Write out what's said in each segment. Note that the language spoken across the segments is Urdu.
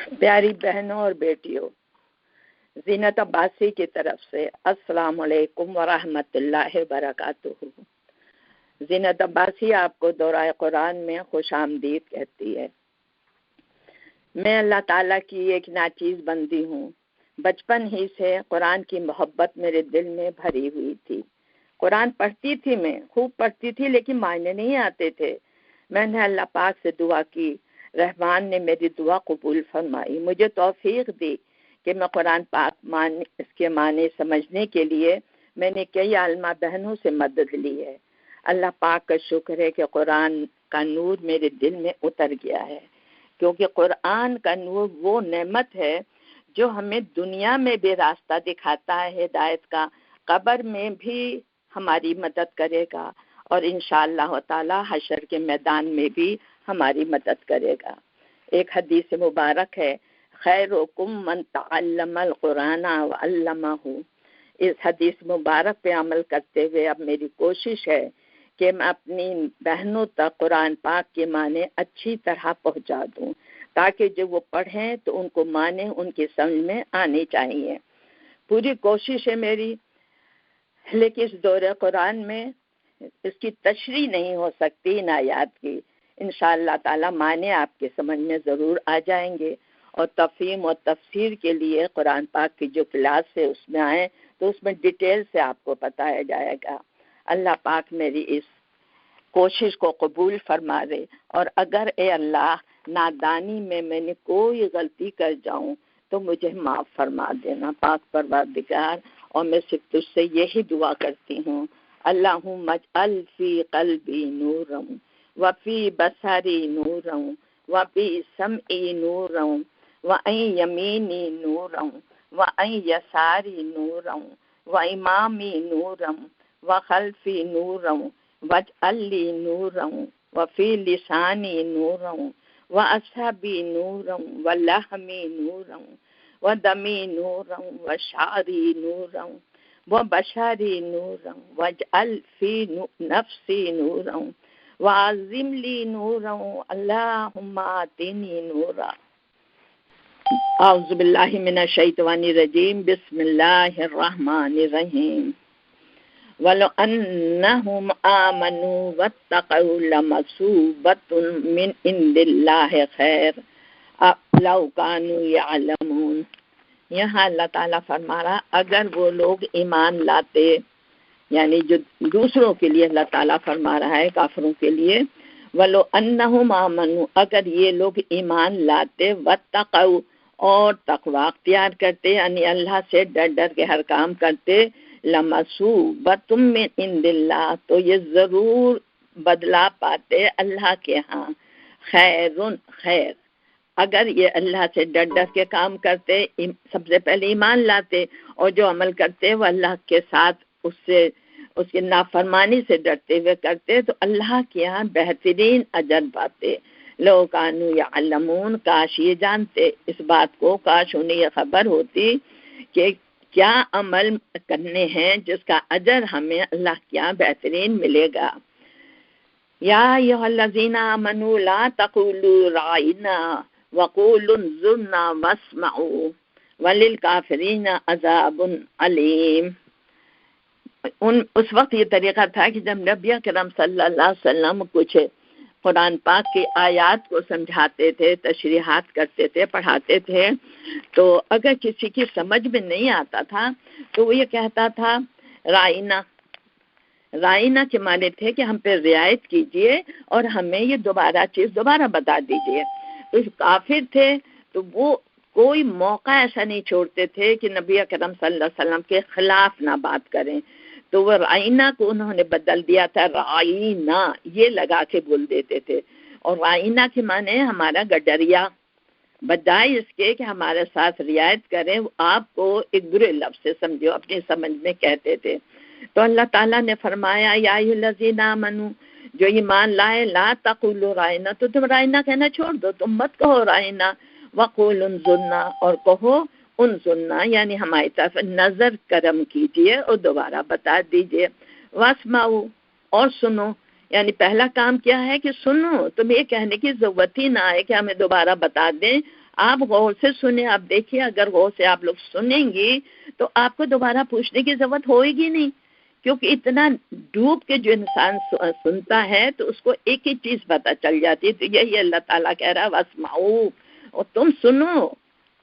پیاری بہنوں اور بیٹیوں، زینت عباسی کی طرف سے السلام علیکم ورحمۃ اللہ وبرکاتہ۔ زینت عباسی آپ کو دورہ قرآن میں خوش آمدید کہتی ہے۔ میں اللہ تعالیٰ کی ایک ناچیز بندی ہوں۔ بچپن ہی سے قرآن کی محبت میرے دل میں بھری ہوئی تھی۔ قرآن پڑھتی تھی، میں خوب پڑھتی تھی، لیکن معنی نہیں آتے تھے۔ میں نے اللہ پاک سے دعا کی، رحمان نے میری دعا قبول فرمائی، مجھے توفیق دی کہ میں قرآن پاک اس کے معنی سمجھنے کے لیے میں نے کئی عالمہ بہنوں سے مدد لی ہے۔ اللہ پاک کا شکر ہے کہ قرآن کا نور میرے دل میں اتر گیا ہے، کیونکہ قرآن کا نور وہ نعمت ہے جو ہمیں دنیا میں بھی راستہ دکھاتا ہے ہدایت کا، قبر میں بھی ہماری مدد کرے گا، اور انشاءاللہ تعالی حشر کے میدان میں بھی ہماری مدد کرے گا۔ ایک حدیث مبارک ہے، خیرکم من تعلم القرآن وعلمہ۔ اس حدیث مبارک پہ عمل کرتے ہوئے اب میری کوشش ہے کہ میں اپنی بہنوں تک قرآن پاک کے معنی اچھی طرح پہنچا دوں، تاکہ جب وہ پڑھیں تو ان کو معنی ان کی سمجھ میں آنے چاہیے۔ پوری کوشش ہے میری، لیکن اس دورہ قرآن میں اس کی تشریح نہیں ہو سکتی ان آیات کی۔ انشاءاللہ تعالی معنی آپ کے سمجھ میں ضرور آ جائیں گے، اور تفہیم اور تفسیر کے لیے قرآن پاک کی جو کلاس ہے اس میں آئیں تو اس میں ڈیٹیل سے آپ کو بتایا جائے گا۔ اللہ پاک میری اس کوشش کو قبول فرما دے، اور اگر اے اللہ نادانی میں نے کوئی غلطی کر جاؤں تو مجھے معاف فرما دینا پاک پروردگار۔ اور میں صرف تجھ سے یہی دعا کرتی ہوں، اللہم اجعل فی قلبی نورا وفی بصری نورا وفی سمعی نورا وعن یمینی نورا وعن یساری نورا وامامی نورا وخلفی نورا واجعل لی نورا وفی لسانی نورا واصحبی نورا ولحمی نورا ودمی نورا وشعری نورا وبشری نورا واجعل فی نفسی نورا وعظم لی نورا اللہم آتنی نورا۔ اعوذ باللہ من الشیطان الرجیم، بسم اللہ الرحمن الرحیم۔ وَلَوْ أَنَّهُمْ آمَنُوا وَاتَّقَوْا لَمَثُوبَةٌ مِّنْ عِندِ اللَّهِ خَيْرٌ لَوْ كَانُوا يَعْلَمُونَ۔ یہاں اللہ تعالیٰ فرما رہا اگر وہ لوگ ایمان لاتے، یعنی جو دوسروں کے لیے اللہ تعالیٰ فرما رہا ہے، کافروں کے لیے، وَلَوْ أَنَّهُمْ آمَنُوا، اگر یہ لوگ ایمان لاتے، وَاتَّقَوْا، اور تقوی اختیار کرتے، یعنی اللہ سے ڈر ڈر کے ہر کام کرتے، لَمَثُوبَةٌ مِّنْ عِندِ اللَّهِ، تو یہ ضرور بدلا پاتے اللہ کے ہاں، خیرٌ، خیر۔ اگر یہ اللہ سے ڈر ڈر کے کام کرتے، سب سے پہلے ایمان لاتے، اور جو عمل کرتے وہ اللہ کے ساتھ اس کی نافرمانی سے ڈرتے ہوئے کرتے، تو اللہ کے یہاں بہترین اجر پاتے۔ لو کانوا یعلمون، کاش یہ جانتے اس بات کو، کاش انہیں یہ خبر ہوتی کہ کیا عمل کرنے ہیں جس کا اجر ہمیں اللہ کے یہاں بہترین ملے گا۔ یا ایھا الذین آمنوا لا تقولوا رائنا وقولوا انظرنا واسمعوا وللکافرین عذاب علیم۔ اس وقت یہ طریقہ تھا کہ جب نبی اکرم صلی اللہ علیہ وسلم کچھ قرآن پاک کی آیات کو سمجھاتے تھے، تشریحات کرتے تھے، پڑھاتے تھے، تو اگر کسی کی سمجھ میں نہیں آتا تھا تو وہ یہ کہتا تھا رائنا۔ رائنا کے معنی تھے کہ ہم پہ رعایت کیجئے اور ہمیں یہ دوبارہ بتا دیجئے۔ تو کافر تھے تو وہ کوئی موقع ایسا نہیں چھوڑتے تھے کہ نبی اکرم صلی اللہ علیہ وسلم کے خلاف نہ بات کریں، تو وہ رائنا کو انہوں نے بدل دیا تھا رائنا، یہ لگا کے بول دیتے تھے۔ اور رائنا کے معنی ہمارا گڈریا، بجائے اس کے کہ ہمارے ساتھ رعایت کریں، آپ کو ایک برے لفظ سے سمجھو، اپنی سمجھ میں کہتے تھے۔ تو اللہ تعالیٰ نے فرمایا یا ایھا الذین آمنوا، جو ایمان لائے، لا تقولوا رائنا، تو تم رائنا کہنا چھوڑ دو، تم مت کہو رائنا، وقولوا انظرنا، اور کہو انظرنا، یعنی ہماری طرف نظر کرم کیجئے اور دوبارہ بتا دیجئے، واسمعوا، اور سنو، یعنی پہلا کام کیا ہے کہ سنو، تم یہ کہنے کی ضرورت ہی نہ ہے کہ ہمیں دوبارہ بتا دیں، آپ غور سے سنیں، آپ دیکھیے، اگر غور سے آپ لوگ سنیں گے تو آپ کو دوبارہ پوچھنے کی ضرورت ہوئے گی نہیں، کیونکہ اتنا ڈوب کے جو انسان سنتا ہے تو اس کو ایک ہی چیز پتہ چل جاتی ہے. تو یہی اللہ تعالیٰ کہہ رہا واسمعوا، اور تم سنو،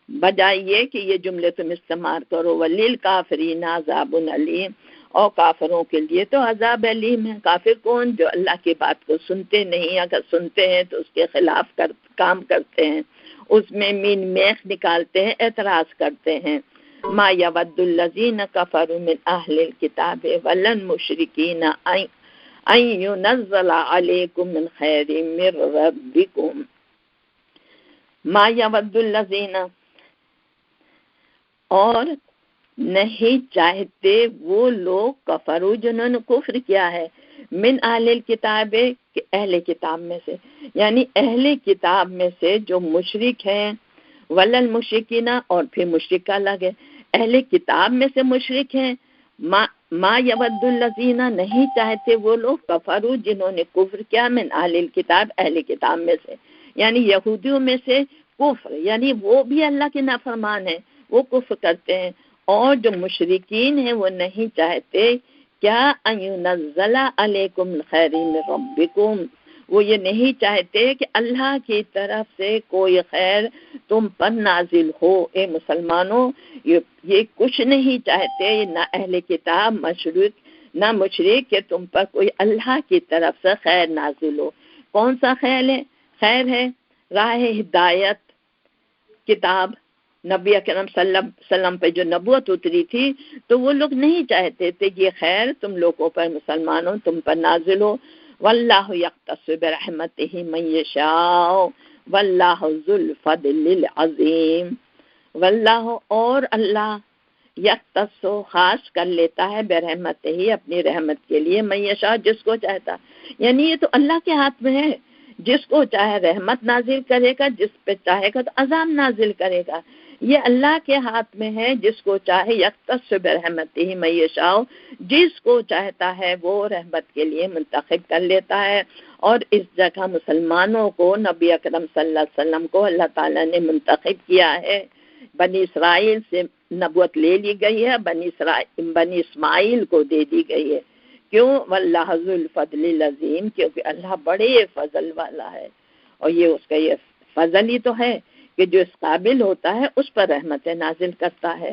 بجائے یہ کہ یہ جملے تم استعمال کرو. وللکافرین عذاب علیم، اور کافروں کے لیے تو عذاب علیم ہے. کافر کون؟ جو اللہ کی بات کو سنتے نہیں، اگر سنتے ہیں تو اس کے خلاف کام کرتے ہیں، اس میں مین میخ نکالتے ہیں، اعتراض کرتے ہیں. ما یود الذین کفروا من اہل الکتاب والمشرکین ان ینزل علیکم من خیر من ربکم. ما یود الذین، اور نہیں چاہتے وہ لوگ، کفروا جنہوں نے کفر کیا ہے، من اہل الکتاب، اہل کتاب میں سے، یعنی اہل کتاب میں سے جو مشرک ہیں، والمشرکین، اور پھر مشرک الگ ہے، اہل کتاب میں سے مشرک ہیں. ما یود الذین، نہیں چاہتے وہ لوگ، کفروا جنہوں نے کفر کیا، من اہل الکتاب، اہل کتاب میں سے، یعنی یہودیوں میں سے کفر، یعنی وہ بھی اللہ کے نافرمان ہیں، وہ کفر کرتے ہیں. اور جو مشرکین ہیں وہ نہیں چاہتے کیا، ان ینزل علیکم خیر من ربکم، وہ یہ نہیں چاہتے کہ اللہ کی طرف سے کوئی خیر تم پر نازل ہو. اے مسلمانوں، یہ کچھ نہیں چاہتے، نہ اہل کتاب نہ مشرک، کہ تم پر کوئی اللہ کی طرف سے خیر نازل ہو. کون سا خیر ہے؟ راہ ہدایت، کتاب، نبی اکرم صلی اللہ علیہ وسلم پہ جو نبوت اتری تھی، تو وہ لوگ نہیں چاہتے تھے یہ خیر تم لوگوں پر، مسلمانوں تم پر نازل ہو. واللہ یختص برحمتہ من یشاء واللہ ذو الفضل العظیم. واللہ، اور اللہ، یختص، خاص کر لیتا ہے، برحمتہ ہی، اپنی رحمت کے لیے، من یشاء، جس کو چاہتا. یعنی یہ تو اللہ کے ہاتھ میں ہے، جس کو چاہے رحمت نازل کرے گا، جس پہ چاہے گا تو عذاب نازل کرے گا. یہ اللہ کے ہاتھ میں ہے، جس کو چاہے یختص برحمتہ من یشاء، جس کو چاہتا ہے وہ رحمت کے لیے منتخب کر لیتا ہے. اور اس جگہ مسلمانوں کو، نبی اکرم صلی اللہ علیہ وسلم کو اللہ تعالیٰ نے منتخب کیا ہے. بنی اسرائیل سے نبوت لے لی گئی ہے، بنی اسماعیل کو دے دی گئی ہے. کیوں؟ واللہ ذو الفضل العظیم، کیونکہ اللہ بڑے فضل والا ہے. اور یہ اس کا یہ فضل ہی تو ہے کہ جو اس قابل ہوتا ہے اس پر رحمت نازل کرتا ہے.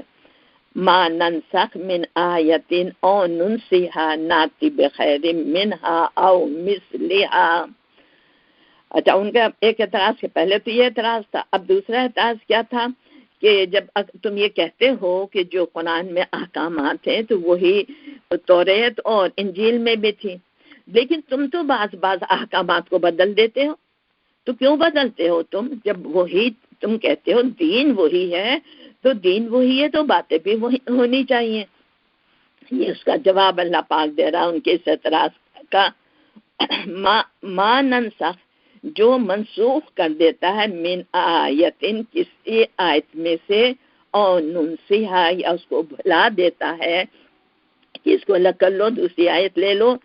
ما ننسخ من آیت او ننسیها ناتی بخیر منہا او مثلہا. اچھا، ان کا ایک اعتراض کے پہلے تو یہ اعتراض تھا، اب دوسرا اعتراض کیا تھا کہ جب تم یہ کہتے ہو کہ جو قرآن میں احکامات ہیں تو وہی توریت اور انجیل میں بھی تھی، لیکن تم تو بعض احکامات کو بدل دیتے ہو. تو کیوں بدلتے ہو تم؟ جب وہی تم کہتے ہو دین وہی ہے، تو دین وہی ہے تو باتیں بھی وہی ہونی چاہیے. یہ اس کا جواب اللہ پاک دے رہا ان کے اس اعتراض کا. ما ننسخ، جو منسوخ کر دیتا ہے، من آیتن، کسی آیت میں سے، اور ننسیہا، یا اس کو بھلا دیتا ہے کہ اس کو الگ کر لو، دوسری آیت لے لو،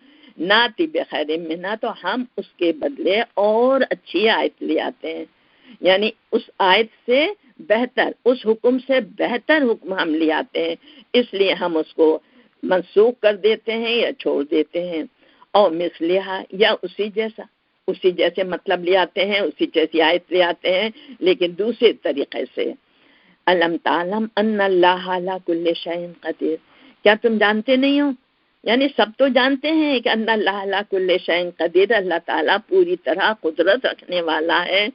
ناتی بخیر منہا، تو ہم اس کے بدلے اور اچھی آیت لے آتے ہیں. یعنی اس آیت سے بہتر، اس حکم سے بہتر حکم ہم لے آتے ہیں، اس لیے ہم اس کو منسوخ کر دیتے ہیں یا چھوڑ دیتے ہیں. اور مثلہا، یا اسی جیسے مطلب لے آتے ہیں، اسی جیسی آیت لے آتے ہیں، لیکن دوسرے طریقے سے. الم تعلم ان اللہ علی کل شیء قدیر، کیا تم جانتے نہیں ہو؟ یعنی سب تو جانتے ہیں کہ ان اللہ علی کل شیء قدیر، اللہ تعالیٰ پوری طرح قدرت رکھنے والا ہے.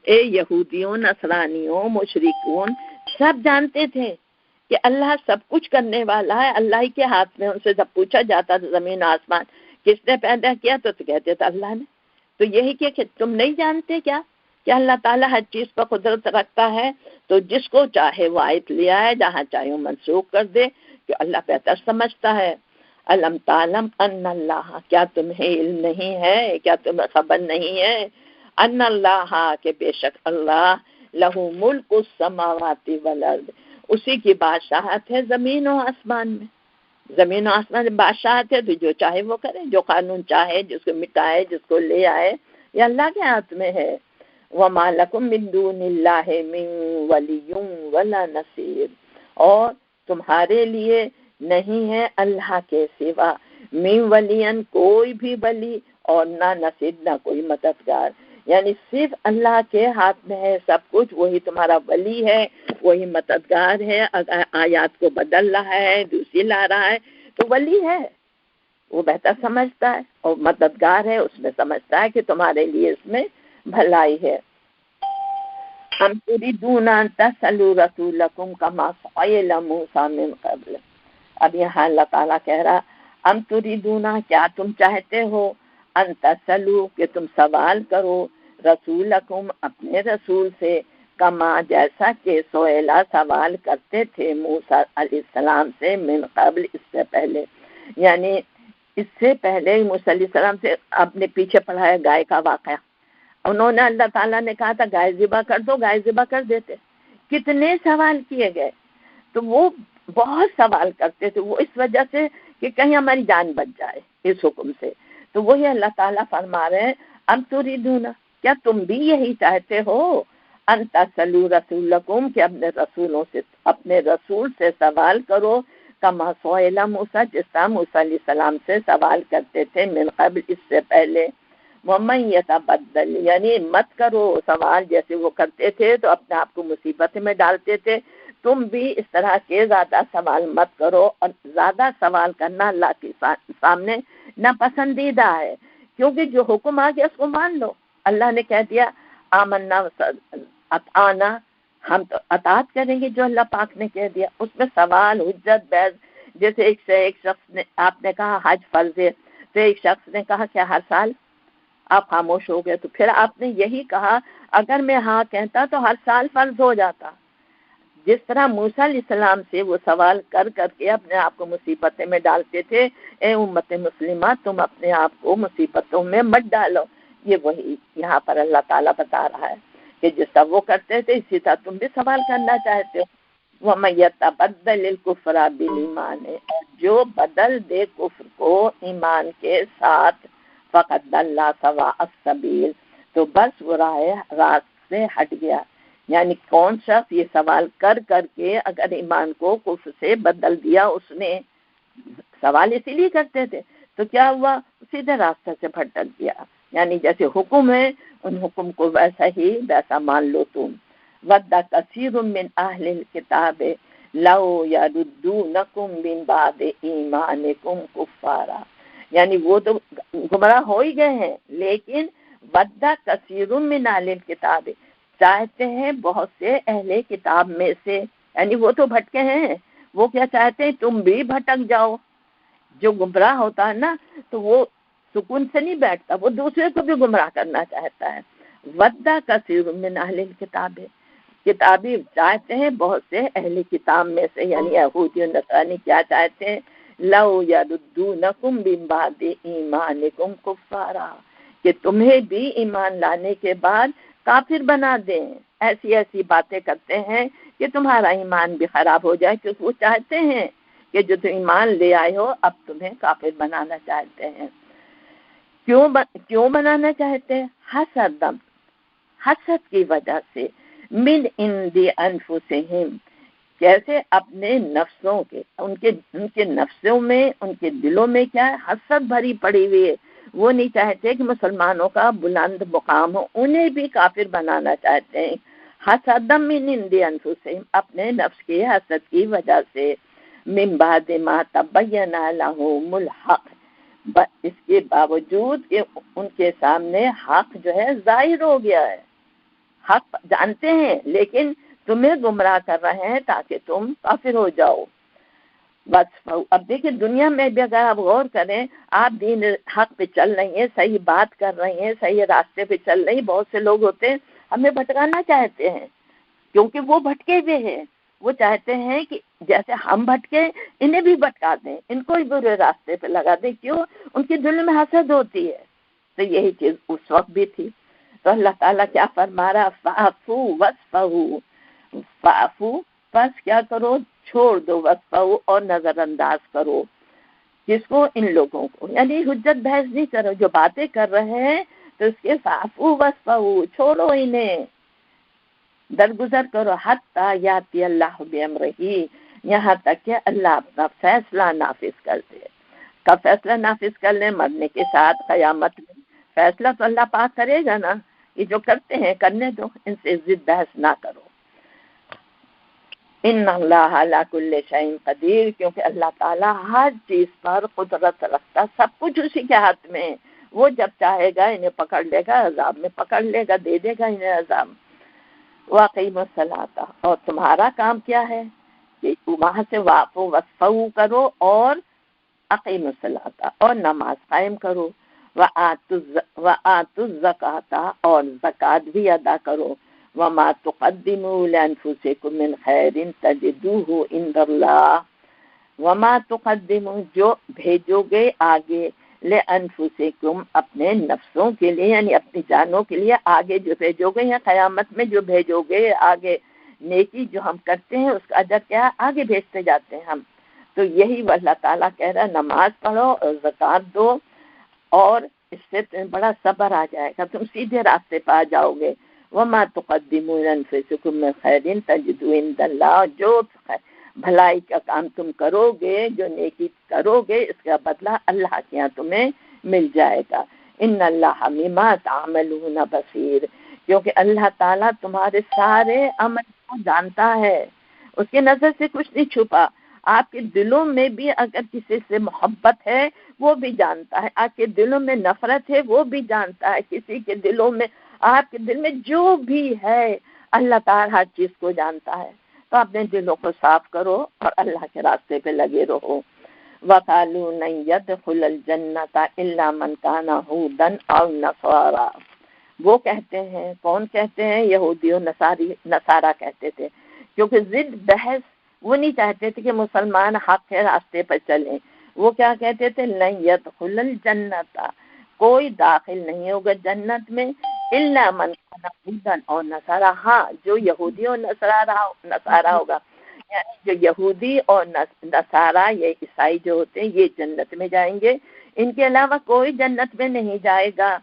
اے یہودیوں، نصرانیوں، مشرکون، سب جانتے تھے کہ اللہ سب کچھ کرنے والا ہے، اللہ ہی کے ہاتھ میں. ان سے جب پوچھا جاتا تھا زمین و آسمان کس نے پیدا کیا، تو کہتے تھے اللہ نے. تو یہی کہ تم نہیں جانتے کیا کہ اللہ تعالیٰ ہر چیز پر قدرت رکھتا ہے، تو جس کو چاہے وہ آیت لے آئے، جہاں چاہے وہ منسوخ کر دے، کہ اللہ بہتر سمجھتا ہے. علم تعلم ان اللہ، کیا تمہیں علم نہیں ہے، کیا تمہیں خبر نہیں ہے، ان اللہ، کہ بے شک اللہ، لہو ملک السماوات والارض، اسی کی بادشاہت ہے زمین و آسمان میں. زمین و آسمان میں بادشاہت ہے، تو جو چاہے وہ کرے، جو قانون چاہے، جس کو مٹائے، جس کو لے آئے، یہ اللہ کے ہاتھ میں ہے. وما لکم من دون اللہ من ولی ولا نصیر، اور تمہارے لیے نہیں ہے اللہ کے سوا من ولین کوئی بھی ولی اور نہ نصیر نہ کوئی مددگار، یعنی صرف اللہ کے ہاتھ میں ہے سب کچھ، وہی تمہارا ولی ہے، وہی مددگار ہے۔ اگر آیات کو بدل رہا ہے دوسری لا رہا ہے تو ولی ہے، وہ بہتر سمجھتا ہے، اور مددگار ہے، اس میں سمجھتا ہے کہ تمہارے لیے اس میں بھلائی ہے۔ ام تريدون ان تسألوا رسولکم کما سئل موسیٰ من قبل، اب یہاں اللہ تعالیٰ کہہ رہا ام تريدون، کیا تم چاہتے ہو، ان تسألوا کہ تم سوال کرو، رسولکم اپنے رسول سے، کما جیسا کہ سئلا سوال کرتے تھے موسیٰ علیہ السلام سے، من قبل اس سے پہلے، یعنی اس سے پہلے موسیٰ علیہ السلام سے اپنے پیچھے پڑھا ہے گائے کا واقعہ، انہوں نے اللہ تعالیٰ نے کہا تھا گائے ذبح کر دو، گائے ذبح کر دیتے، کتنے سوال کیے گئے، تو وہ بہت سوال کرتے تھے، وہ اس وجہ سے کہ کہیں ہماری جان بچ جائے اس حکم سے، تو وہی اللہ تعالیٰ فرما رہے ہیں ام تريدون، کیا تم بھی یہی چاہتے ہو، ان تسألوا رسولکم کہ اپنے رسول سے سوال کرو، کما سئل موسیٰ جس طرح موسیٰ علیہ السلام سے سوال کرتے تھے، من قبل اس سے پہلے، وَمَن يَتَبَدَّلْ، یعنی مت کرو سوال جیسے وہ کرتے تھے تو اپنے آپ کو مصیبت میں ڈالتے تھے، تم بھی اس طرح کے زیادہ سوال مت کرو، اور زیادہ سوال کرنا اللہ کے سامنے ناپسندیدہ ہے، کیونکہ جو حکم آ گیا اس کو مان لو، اللہ نے کہہ دیا آمنا اطعنا، ہم تو اطاعت کریں گے جو اللہ پاک نے کہہ دیا، اس میں سوال حجت بحث، جیسے ایک شخص نے آپ نے کہا حج فرض ہے، تو ایک شخص نے کہا کیا ہر سال، آپ خاموش ہو گئے، تو پھر آپ نے یہی کہا اگر میں ہاں کہتا تو ہر سال فرض ہو جاتا، جس طرح موسیٰ علیہ السلام سے وہ سوال کر کر کے اپنے آپ کو مصیبتیں میں ڈالتے تھے، اے امت مسلمہ تم اپنے آپ کو مصیبتوں میں مت ڈالو، یہ وہی یہاں پر اللہ تعالیٰ بتا رہا ہے کہ جس طرح وہ کرتے تھے اسی طرح تم بھی سوال کرنا چاہتے ہو۔ وَمَن يَتَبَدَّلِ الْكُفْرَ بِالْإِيمَانِ، جو بدل دے کفر کو ایمان کے ساتھ، فقط اللہ سوا السبیل، تو بس وہ راست سے ہٹ گیا، یعنی کون شخص یہ سوال کر کر کے اگر ایمان کو کفر سے بدل دیا، اس نے سوال اسی لیے کرتے تھے تو کیا ہوا، سیدھے راستے سے بھٹک گیا، یعنی جیسے حکم ہے ان حکم کو ویسا مان لو تم۔ وَدَّ كَثِيرٌ مِّنْ أَهْلِ الْكِتَابِ لَوْ يَرُدُّونَكُمْ مِّن بَعْدِ إِيمَانِكُمْ كُفَّارًا، یعنی وہ تو گمراہ ہو ہی گئے ہیں، لیکن وَدَّ كَثِيرٌ مِّنْ أَهْلِ الْكِتَابِ، چاہتے ہیں بہت سے اہل کتاب میں سے، یعنی وہ تو بھٹکے ہیں، وہ کیا چاہتے ہیں تم بھی بھٹک جاؤ، جو گمراہ ہوتا ہے نا تو وہ سکون سے نہیں بیٹھتا، وہ دوسرے کو بھی گمراہ کرنا چاہتا ہے۔ وَدَّ كَثِيرٌ مِّنْ أَهْلِ الْكِتَابِ، کتابی چاہتے ہیں بہت سے اہل کتاب میں سے، یعنی یہودی و نصرانی کیا چاہتے ہیں، لَوْ يَرُدُّونَكُمْ مِن بَعْدِ إِيمَانِكُمْ كُفَّارًا، کہ تمہیں بھی ایمان لانے کے بعد کافر بنا دیں، ایسی ایسی باتیں کرتے ہیں کہ تمہارا ایمان بھی خراب ہو جائے، کیونکہ وہ چاہتے ہیں کہ جو تم ایمان لے آئے ہو اب تمہیں کافر بنانا چاہتے ہیں۔ کیوں بنانا چاہتے ہیں؟ حسد کی وجہ سے، من عند انفسہم، کیسے اپنے نفسوں کے، ان کے نفسوں میں، ان کے دلوں میں کیا ہے، حسد بھری پڑی ہوئی ہے، وہ نہیں چاہتے کہ مسلمانوں کا بلند مقام ہو، انہیں بھی کافر بنانا چاہتے ہیں۔ حسد من عند انفسہم، اپنے نفس کے حسد کی وجہ سے، من بعد ما تبین لہم الحق، اس کے باوجود کہ ان کے سامنے حق جو ہے ظاہر ہو گیا ہے، حق جانتے ہیں لیکن تمہیں گمراہ کر رہے ہیں تاکہ تم کافر ہو جاؤ۔ بس اب دیکھیں دنیا میں بھی اگر آپ غور کریں، آپ دین حق پہ چل رہی ہیں، صحیح بات کر رہی ہیں، صحیح راستے پہ چل رہی ہیں، بہت سے لوگ ہوتے ہیں ہمیں بھٹکانا چاہتے ہیں کیونکہ وہ بھٹکے ہوئے ہیں، وہ چاہتے ہیں کہ جیسے ہم بھٹکے انہیں بھی بھٹکا دیں، ان کو ہی برے راستے پہ لگا دیں، کیوں؟ ان کے دل میں حسد ہوتی ہے۔ تو یہی چیز اس وقت بھی تھی، تو اللہ تعالیٰ کیا فرما رہا، فَاعْفُوا وَاصْفَحُوا، فَاعْفُوا پس کیا کرو، چھوڑ دو، وَاصْفَحُوا اور نظر انداز کرو، کس کو؟ ان لوگوں کو، یعنی حجت بحث نہیں کرو، جو باتیں کر رہے ہیں تو اس کے فعفو وصفحو، چھوڑو انہیں، درگزر کرو، حتی یاتی اللہ بامرہ، یہاں تک کہ اللہ اپنا فیصلہ نافذ کر دے۔ کب فیصلہ نافذ کر لیں؟ مرنے کے ساتھ، قیامت میں۔ فیصلہ تو اللہ پاک کرے گا نا، یہ جو کرتے ہیں کرنے دو، ان سے ضد بحث نہ کرو۔ ان اللہ علی کل شیء قدیر، کیونکہ اللہ تعالیٰ ہر چیز پر قدرت رکھتا، سب کچھ اسی کے ہاتھ میں ہے۔ وہ جب چاہے گا انہیں پکڑ لے گا، عذاب میں پکڑ لے گا، دے دے گا انہیں عذاب۔ واقعیم الصلاۃ، اور تمہارا کام کیا ہے کہ وہاں سے واقع وصفو کرو اور اقیم الصلاۃ، اور نماز قائم کرو، وآتوا الزکاۃ، اور زکوٰۃ بھی ادا کرو، وما تقدموا لانفسکم من خیر تجدوہ عند اللہ، وما تقدموا، جو بھیجو گے آگے، لانفسکم، اپنے نفسوں کے لیے، یعنی اپنی جانوں کے لیے آگے جو بھیجو گے، یا قیامت میں جو بھیجو گے آگے، نیکی جو ہم کرتے ہیں اس کا اجر کیا ہے، آگے بھیجتے جاتے ہیں ہم۔ تو یہی وہ اللہ تعالیٰ کہہ رہا ہے، نماز پڑھو اور زکوٰۃ دو، اور اس سے تمہیں بڑا صبر آ جائے گا، تم سیدھے راستے پہ آ جاؤ گے۔ وما تقدموا لانفسکم من خیر تجدوہ عند اللہ، جو بھلائی کا کام تم کرو گے، جو نیکی کرو گے، اس کا بدلہ اللہ کے یہاں تمہیں مل جائے گا۔ ان اللہ بما تعملون بصیر، کیونکہ اللہ تعالیٰ تمہارے سارے عمل کو جانتا ہے، اس کی نظر سے کچھ نہیں چھپا۔ آپ کے دلوں میں بھی اگر کسی سے محبت ہے وہ بھی جانتا ہے، آپ کے دلوں میں نفرت ہے وہ بھی جانتا ہے، کسی کے دلوں میں، آپ کے دل میں جو بھی ہے اللہ تعالیٰ ہر چیز کو جانتا ہے۔ تو اپنے دلوں کو صاف کرو اور اللہ کے راستے پہ لگے رہو۔ وَقَالُوا لَن يَدْخُلَ الْجَنَّةَ إِلَّا مَنْ كَانَ هُودًا أَوْ نَصَارَىٰ، وہ کہتے ہیں، کون کہتے ہیں؟ یہودی و نصارہ کہتے تھے، کیونکہ ضد بحث وہ نہیں چاہتے تھے کہ مسلمان حق کے راستے پر چلیں۔ وہ کیا کہتے تھے؟ لن يدخل الجنت، کوئی داخل نہیں ہوگا جنت میں، الا من کان ہودا اور نصارا، ہاں جو یہودی اور نصارا ہوگا، یعنی جو یہودی اور نصارا، یہ عیسائی جو ہوتے ہیں، یہ جنت میں جائیں گے، ان کے علاوہ کوئی جنت میں نہیں جائے گا۔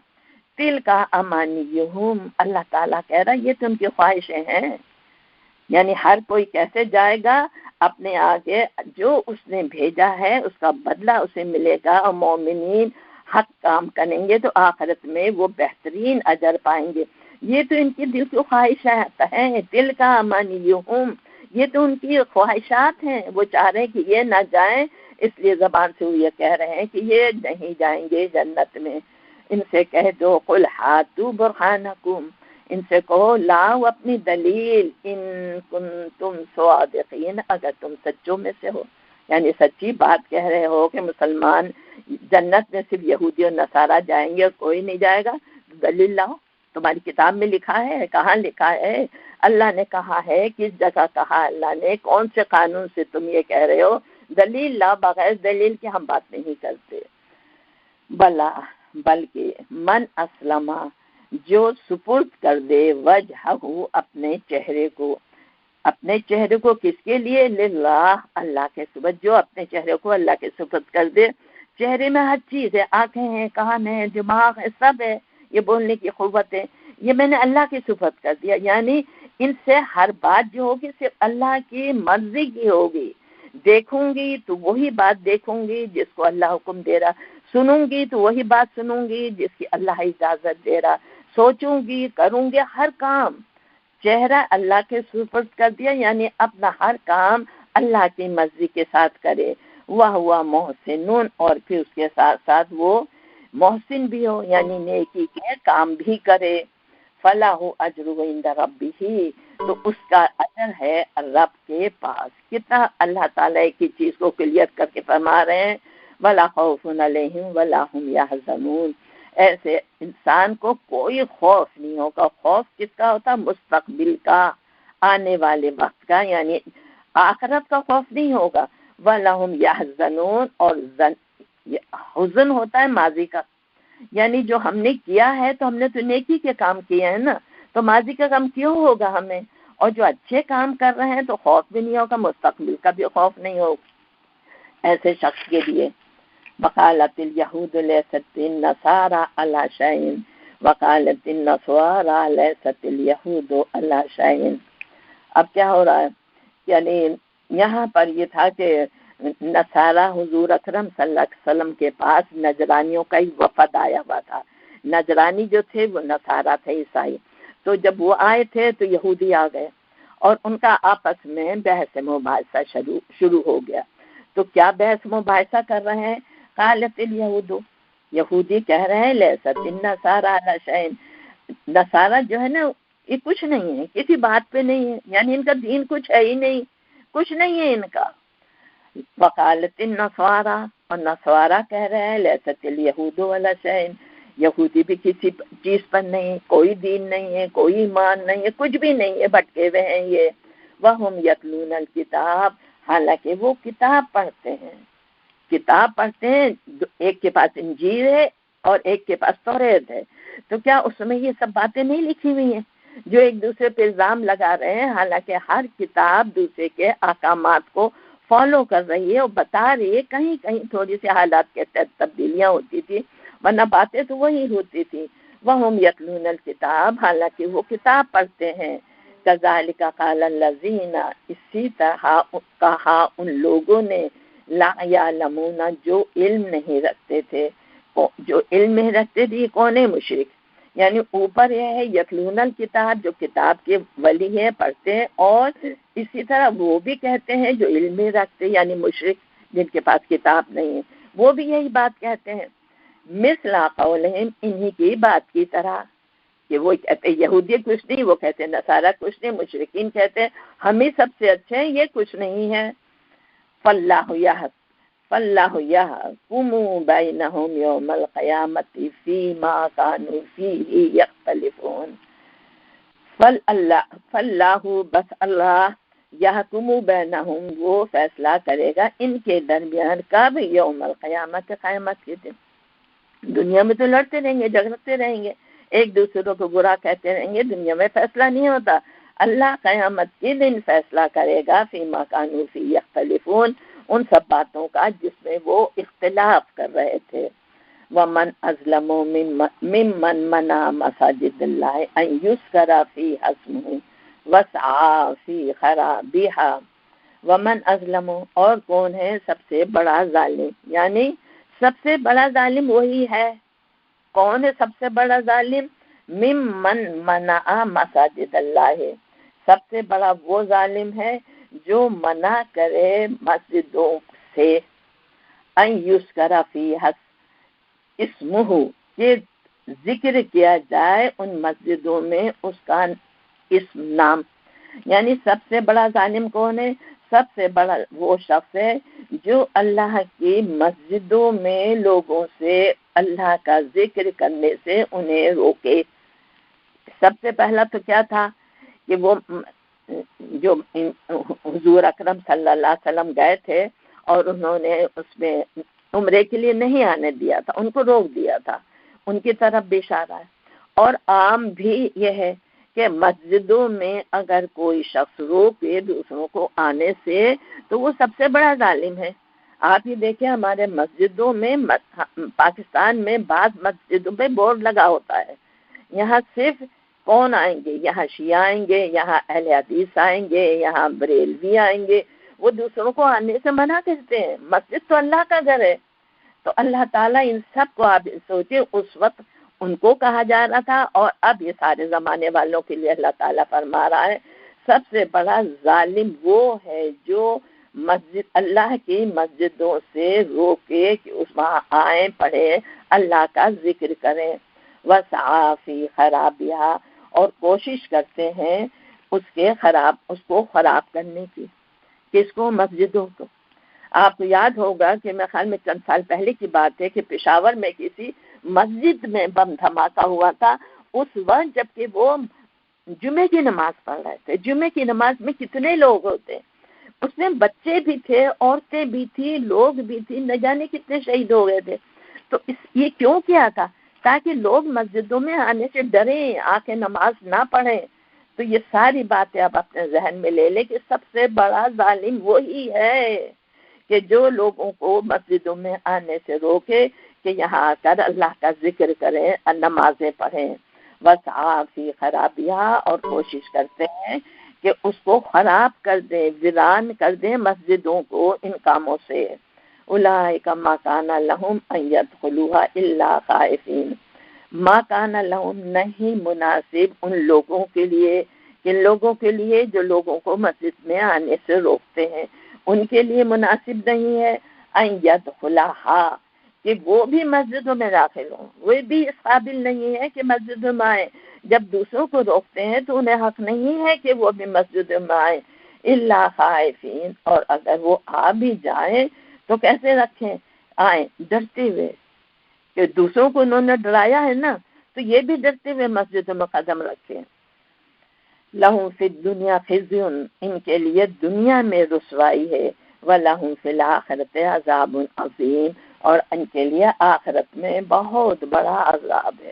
تل کا امانیہم، اللہ تعالیٰ کہہ رہا ہے یہ تو ان کی خواہشیں ہیں، یعنی ہر کوئی کیسے جائے گا؟ اپنے آگے جو اس نے بھیجا ہے اس کا بدلہ اسے ملے گا، اور مومنین حق کام کریں گے تو آخرت میں وہ بہترین اجر پائیں گے۔ یہ تو ان کی دل کی خواہشات ہیں، دل کا امانیہم، یہ تو ان کی خواہشات ہیں، وہ چاہ رہے ہیں کہ یہ نہ جائیں، اس لیے زبان سے وہ یہ کہہ رہے ہیں کہ یہ نہیں جائیں گے جنت میں۔ ان سے کہہ دو قل ہاتوا برہانکم، ان سے کہو لاؤ اپنی دلیل، ان کنتم صادقین، اگر تم سچوں میں سے ہو، یعنی سچی بات کہہ رہے ہو کہ مسلمان جنت میں صرف یہودی اور نصارہ جائیں گے اور کوئی نہیں جائے گا، دلیل لاؤ، تمہاری کتاب میں لکھا ہے، کہاں لکھا ہے؟ اللہ نے کہا ہے، کس جگہ کہا اللہ نے، کون سے قانون سے تم یہ کہہ رہے ہو؟ دلیل لاؤ، بغیر دلیل کے ہم بات نہیں کرتے۔ بلا، بلکہ من اسلم، جو سپرد کر دے، وجہہ، اپنے چہرے کو کس کے لیے؟ للہ، اللہ کے سپرد، جو اپنے چہرے کو اللہ کے سپرد کر دے۔ چہرے میں ہر چیز ہے، آنکھیں ہیں، کان ہیں، دماغ ہے، سب ہے، یہ بولنے کی قوت ہے، یہ میں نے اللہ کی سپرد کر دیا، یعنی ان سے ہر بات جو ہوگی صرف اللہ کی مرضی کی ہوگی۔ دیکھوں گی تو وہی بات دیکھوں گی جس کو اللہ حکم دے رہا، سنوں گی تو وہی بات سنوں گی جس کی اللہ اجازت دے رہا، سوچوں گی، کروں گی، ہر کام چہرہ اللہ کے سپرد کر دیا، یعنی اپنا ہر کام اللہ کی مرضی کے ساتھ کرے۔ وہ ہوا محسنون، اور پھر اس کے ساتھ ساتھ وہ محسن بھی ہو، یعنی نیکی کے کام بھی کرے۔ فلاح اجر عند ربہ، تو اس کا اجر ہے رب کے پاس۔ کتنا اللہ تعالیٰ کی چیز کو کلیئر کر کے فرما رہے ہیں، ولا خوف علیہم ولا هم یحزنون، ایسے انسان کو کوئی خوف نہیں ہوگا۔ خوف کس کا ہوتا؟ مستقبل کا، آنے والے وقت کا، یعنی آخرت کا خوف نہیں ہوگا۔ وَلَهُمْ يَحْزَنُونَ، اور حزن ہوتا ہے ماضی کا، یعنی جو ہم نے کیا ہے تو ہم نے تو نیکی کے کام کیے ہیں نا، تو ماضی کا کام کیوں ہوگا ہمیں؟ اور جو اچھے کام کر رہے ہیں تو خوف بھی نہیں ہوگا، مستقبل کا بھی خوف نہیں ہوگا ایسے شخص کے لیے۔ وقالت الیہود لیست النصارى علی شیء، وقالت النصارى ليست اليهود على شيء. اب کیا ہو رہا ہے، یعنی یہاں پر یہ تھا کہ نصارہ حضور اکرم صلی اللہ علیہ وسلم کے پاس نجرانیوں کا ہی وفد آیا ہوا تھا. نجرانی جو تھے وہ نصارہ تھے، عیسائی. تو جب وہ آئے تھے تو یہودی آ گئے اور ان کا آپس میں بحث مباحثہ شروع ہو گیا. تو کیا بحث مباحثہ کر رہے ہیں؟ قالت الیہود، یہودی کہہ رہے ہیں لیست النصارى علی شیء، نصارہ جو ہے نا یہ کچھ نہیں ہے، کسی بات پہ نہیں ہے، یعنی ان کا دین کچھ ہے ہی نہیں، کچھ نہیں ہے ان کا. وقالت النصارى، اور نصارہ کہہ رہے ہیں لیست الیہود علی شیء، یہودی بھی کسی چیز پر نہیں، کوئی دین نہیں ہے، کوئی ایمان نہیں ہے، کچھ بھی نہیں ہے، بھٹکے ہوئے ہیں یہ. وَهُمْ يَتْلُونَ الْكِتَابَ، حالانکہ وہ کتاب پڑھتے ہیں، کتاب پڑھتے ہیں. ایک کے پاس انجیل ہے اور ایک کے پاس توریت ہے. تو کیا اس میں یہ سب باتیں نہیں لکھی ہوئی ہیں جو ایک دوسرے پہ الزام لگا رہے ہیں؟ حالانکہ ہر کتاب دوسرے کے احکامات کو فالو کر رہی ہے اور بتا رہی ہے. کہیں کہیں تھوڑی سی حالات کے تحت تبدیلیاں ہوتی تھی، ورنہ باتیں تو وہی ہوتی تھی. وَهُمْ يَتْلُونَ الْكِتَابَ، حالانکہ وہ کتاب پڑھتے ہیں. كَذَلِكَ قَالَ الَّذِينَ، اسی طرح کہا ان لوگوں نے، لا یعلمون، جو علم نہیں رکھتے تھے. جو علم نہیں رکھتے تھے کون ہے؟ مشرک. یعنی اوپر یہ ہے یتلون الکتاب، جو کتاب کے ولی ہے، پڑھتے ہیں، اور اسی طرح وہ بھی کہتے ہیں جو علم نہیں رکھتے، یعنی مشرک جن کے پاس کتاب نہیں ہے، وہ بھی یہی بات کہتے ہیں. مثل قولہم، انہی کی بات کی طرح، کہ وہ کہتے ہیں یہودی کچھ نہیں، وہ کہتے ہیں نصارہ کچھ نہیں، مشرکین کہتے ہیں ہم ہی سب سے اچھے ہیں، یہ کچھ نہیں ہے. فاللہ یحکم بینہم یوم القیامۃ فیما کانوا فیہ یختلفون. فاللہ، بس اللہ، یحکم بینہم، وہ فیصلہ کرے گا ان کے درمیان. کب؟ یوم القیامت، قیامت کے دن. دنیا میں تو لڑتے رہیں گے، جھگڑتے رہیں گے، ایک دوسروں کو برا کہتے رہیں گے، دنیا میں فیصلہ نہیں ہوتا. اللہ قیامت کے دن فیصلہ کرے گا فیما کانوا فیہ یختلفون، ان سب باتوں کا جس میں وہ اختلاف کر رہے تھے. وَمَنْ أَظْلَمُ مِمَّنْ مَنَعَ مَسَاجِدَ اللَّهِ أَنْ يُذْكَرَ فِيهَا اسْمُهُ وَسَعَىٰ فِي خَرَابِهَا. وَمَنْ أَظْلَمُ، اور کون ہے سب سے بڑا ظالم؟ یعنی سب سے بڑا ظالم وہی ہے. کون ہے سب سے بڑا ظالم؟ ممن منع مساجد اللہ، سب سے بڑا وہ ظالم ہے جو منع کرے مسجدوں سے، ان یذکر فیہا اسمہ، کہ ذکر کیا جائے ان مسجدوں میں اس کا اسم، نام. یعنی سب سے بڑا ظالم کون ہے؟ سب سے بڑا وہ شخص ہے جو اللہ کی مسجدوں میں لوگوں سے اللہ کا ذکر کرنے سے انہیں روکے. سب سے پہلا تو کیا تھا کہ وہ جو حضور اکرم صلی اللہ علیہ وسلم گئے تھے اور انہوں نے اس میں عمرے کے لیے نہیں آنے دیا تھا، ان کو روک دیا تھا، ان کی طرف بھی اشارہ ہے. اور عام بھی یہ ہے کہ مسجدوں میں اگر کوئی شخص روکے دوسروں کو آنے سے تو وہ سب سے بڑا ظالم ہے. آپ یہ دیکھیں ہمارے مسجدوں میں، پاکستان میں بعض مسجدوں پہ بورڈ لگا ہوتا ہے، یہاں صرف کون آئیں گے؟ یہاں شیعہ آئیں گے، یہاں اہل حدیث آئیں گے، یہاں بریلوی آئیں گے. وہ دوسروں کو آنے سے منع کرتے ہیں. مسجد تو اللہ کا گھر ہے. تو اللہ تعالیٰ ان سب کو، آپ سوچیں اس وقت ان کو کہا جا رہا تھا اور اب یہ سارے زمانے والوں کے لیے اللہ تعالیٰ فرما رہا ہے سب سے بڑا ظالم وہ ہے جو مسجد، اللہ کی مسجدوں سے روکے کہ اس وہاں آئیں، پڑھیں، اللہ کا ذکر کریں. وَسَعَىٰ فِي خَرَابِهَا، اور کوشش کرتے ہیں اس کو خراب کرنے کی. کس کو؟ مسجدوں کو. آپ کو یاد ہوگا کہ میرے خیال میں چند سال پہلے کی بات ہے کہ پشاور میں کسی مسجد میں بم دھماکہ ہوا تھا اس وقت جبکہ وہ جمعے کی نماز پڑھ رہے تھے. جمعے کی نماز میں کتنے لوگ ہوتے، اس میں بچے بھی تھے، عورتیں بھی تھی، لوگ بھی تھی، نہ جانے کتنے شہید ہو گئے تھے. تو یہ کیوں کیا تھا؟ تاکہ لوگ مسجدوں میں آنے سے ڈریں، آ کے نماز نہ پڑھیں. تو یہ ساری باتیں آپ اپنے ذہن میں لے لیں کہ سب سے بڑا ظالم وہی ہے کہ جو لوگوں کو مسجدوں میں آنے سے روکے کہ یہاں آ کر اللہ کا ذکر کریں اور نمازیں پڑھیں، وسعی فی خرابیہا، اور کوشش کرتے ہیں کہ اس کو خراب کر دیں، ویران کر دیں مسجدوں کو ان کاموں سے۔ اولئک ما کان لہم ان یدخلوہا الا خائفین، ما کان لہم نہیں مناسب ان لوگوں کے لیے، کن لوگوں کے لیے جو لوگوں کو مسجد میں آنے سے روکتے ہیں، ان کے لیے مناسب نہیں ہے ان یدخلہا، کہ وہ بھی مسجدوں میں داخل ہوں، وہ بھی اس قابل نہیں ہے کہ مسجدوں میں آئیں۔ جب دوسروں کو روکتے ہیں تو انہیں حق نہیں ہے کہ وہ بھی مسجدوں میں آئیں، الا خائفین، اور اگر وہ آ بھی جائیں تو کیسے رکھیں؟ آئیں ڈرتے ہوئے، کہ دوسروں کو انہوں نے ڈرایا ہے نا، تو یہ بھی ڈرتے ہوئے مسجدوں میں قدم رکھیں۔ لہم فی الدنیا خزی، ان کے لیے دنیا میں رسوائی ہے، وَلَهُمْ فِي الْآخِرَةِ عَذَابٌ عَظِيمٌ، اور ان کے لیے آخرت میں بہت بڑا عذاب ہے۔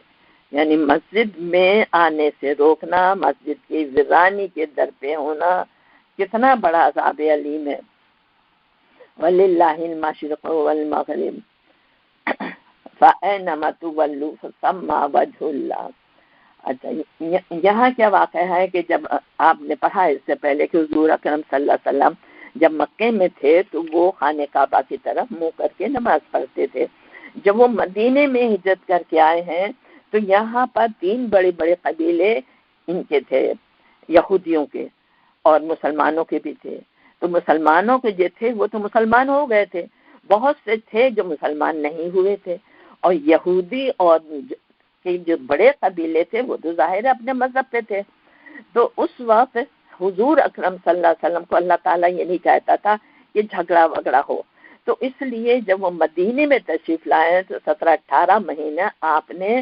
یعنی مسجد میں آنے سے روکنا، مسجد کی ویرانی کے در پہ ہونا کتنا بڑا عذاب علیم ہے۔ وَلِلَّهِ الْمَشْرِقُ وَالْمَغْرِبُ فَأَيْنَمَا تُوَلُّوا فَثَمَّ وَجْهُ اللَّهِ۔ اچھا، یہاں کیا واقعہ ہے کہ جب آپ نے پڑھا اس سے پہلے کہ حضور اکرم صلی اللہ علیہ وسلم جب مکے میں تھے تو وہ خانہ کعبہ کی طرف منہ کر کے نماز پڑھتے تھے۔ جب وہ مدینے میں ہجرت کر کے آئے ہیں تو یہاں پر 3 بڑے بڑے قبیلے ان کے تھے، یہودیوں کے اور مسلمانوں کے بھی تھے۔ تو مسلمانوں کے جو تھے وہ تو مسلمان ہو گئے تھے، بہت سے تھے جو مسلمان نہیں ہوئے تھے، اور یہودی اور کہ جو بڑے قبیلے تھے وہ تو ظاہر اپنے مذہب پہ تھے۔ تو اس وقت حضور اکرم صلی اللہ علیہ وسلم کو اللہ تعالیٰ یہ نہیں چاہتا تھا کہ جھگڑا وگڑا ہو، تو اس لیے جب وہ مدینے میں تشریف لائے تو 17-18 مہینہ آپ نے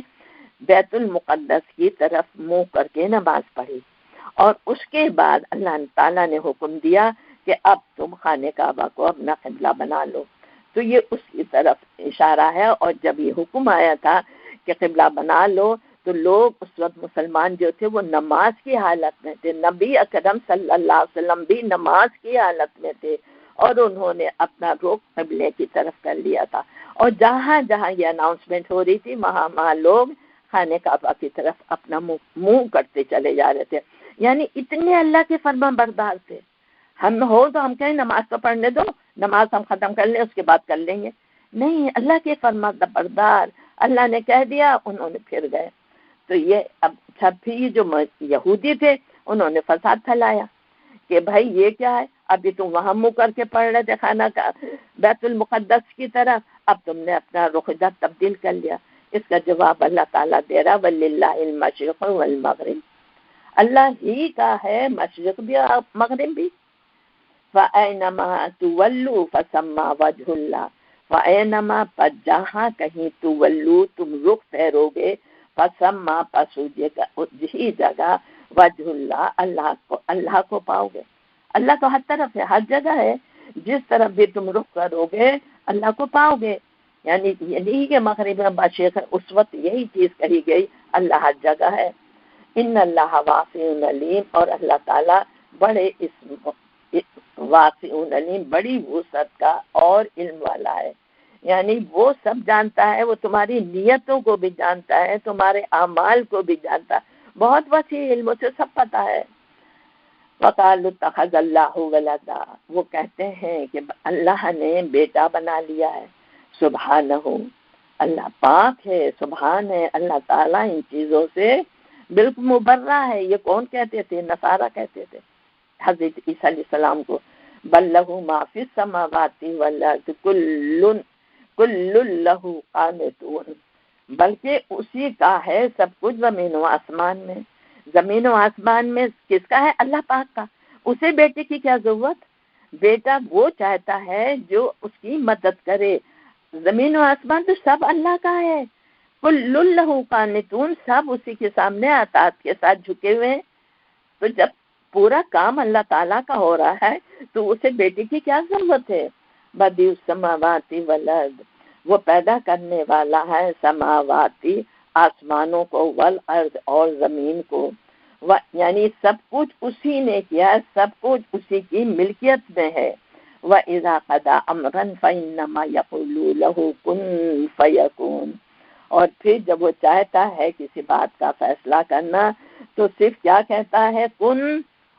بیت المقدس کی طرف منہ کر کے نماز پڑھی، اور اس کے بعد اللہ تعالیٰ نے حکم دیا کہ اب تم خانہ کعبہ کو اپنا قبلہ بنا لو۔ تو یہ اس کی طرف اشارہ ہے، اور جب یہ حکم آیا تھا کہ قبلہ بنا لو تو لوگ اس وقت مسلمان جو تھے وہ نماز کی حالت میں تھے، نبی اکرم صلی اللہ علیہ وسلم بھی نماز کی حالت میں تھے، اور انہوں نے اپنا رخ قبلے کی طرف کر لیا تھا، اور جہاں جہاں یہ اناؤنسمنٹ ہو رہی تھی وہاں لوگ خانہ کعبہ کی طرف اپنا منہ کرتے چلے جا رہے تھے۔ یعنی اتنے اللہ کے فرما بردار تھے۔ ہم ہو تو ہم کہیں نماز تو پڑھنے دو، نماز ہم ختم کر لیں اس کے بعد کر لیں گے، نہیں، اللہ کے فرما بردار، اللہ نے کہہ دیا انہوں نے پھر گئے۔ تو یہ اب سب بھی جو یہودی تھے انہوں نے فساد پھیلایا کہ بھائی یہ کیا ہے، ابھی تم وہاں منہ کر کے پڑھ رہے تھے خانہ کا بیت المقدس کی طرف، اب تم نے اپنا رخ ادھر تبدیل کر لیا۔ اس کا جواب اللہ تعالیٰ دے رہا وَلِلَّهِ الْمَشْرِقُ وَالْمَغْرِبُ، اللہ ہی کا ہے مشرق بھی اور مغرب بھی۔ فَأَيْنَمَا تُوَلُّوا فَثَمَّ وَجْهُ اللَّهِ، فَأَيْنَمَا پس جہاں کہیں تولو تم رخ پھیرو گے، فَثَمَّ پس جہی جگہ وجہ اللہ کو پاؤ گے۔ اللہ تو ہر طرف ہے، ہر جگہ ہے، جس طرف بھی تم رخ کرو گے اللہ کو پاؤ گے۔ یعنی یہی کہ مغرب میں مشرق اس وقت یہی چیز کہی گئی، اللہ ہر جگہ ہے۔ ان اللہ واسع علیم، اور اللہ تعالیٰ بڑے واسع علیم، بڑی وسعت کا اور علم والا ہے۔ یعنی وہ سب جانتا ہے، وہ تمہاری نیتوں کو بھی جانتا ہے، تمہارے اعمال کو بھی جانتا ہے، بہت وسیع علم، اسے سب پتہ ہے۔ وَقَالُوا اتَّخَذَ اللَّهُ وَلَدًا، وہ کہتے ہیں کہ اللہ نے بیٹا بنا لیا ہے۔ سبحانہ، اللہ پاک ہے، سبحان ہے، اللہ تعالیٰ ان چیزوں سے بالکل مبرہ ہے۔ یہ کون کہتے تھے؟ نصارہ کہتے تھے حضرت عیسیٰ علیہ السلام کو۔ بل لہ ما فی السماوات والارض کل لہ قانتون، بلکہ اسی کا ہے سب کچھ زمین و آسمان میں۔ زمین و آسمان میں کس کا ہے؟ اللہ پاک کا۔ اسے بیٹے کی کیا ضرورت؟ بیٹا وہ چاہتا ہے جو اس کی مدد کرے۔ زمین و آسمان تو سب اللہ کا ہے۔ کل لہ قانتون، سب اسی کے سامنے اطاعت کے ساتھ جھکے ہوئے ہیں۔ تو جب پورا کام اللہ تعالیٰ کا ہو رہا ہے تو اسے بیٹے کی کیا ضرورت ہے؟ بدیع السماوات والارض، وہ پیدا کرنے والا ہے سماواتی، آسمانوں کو، والارض، اور زمین کو، یعنی سب کچھ اسی نے کیا، سب کچھ اسی کی ملکیت میں ہے۔ وَإِذَا قَضَى أَمْرًا فَإِنَّمَا يَقُولُ لَهُ كُن فَيَكُونُ، اور پھر جب وہ چاہتا ہے کسی بات کا فیصلہ کرنا تو صرف کیا کہتا ہے، کن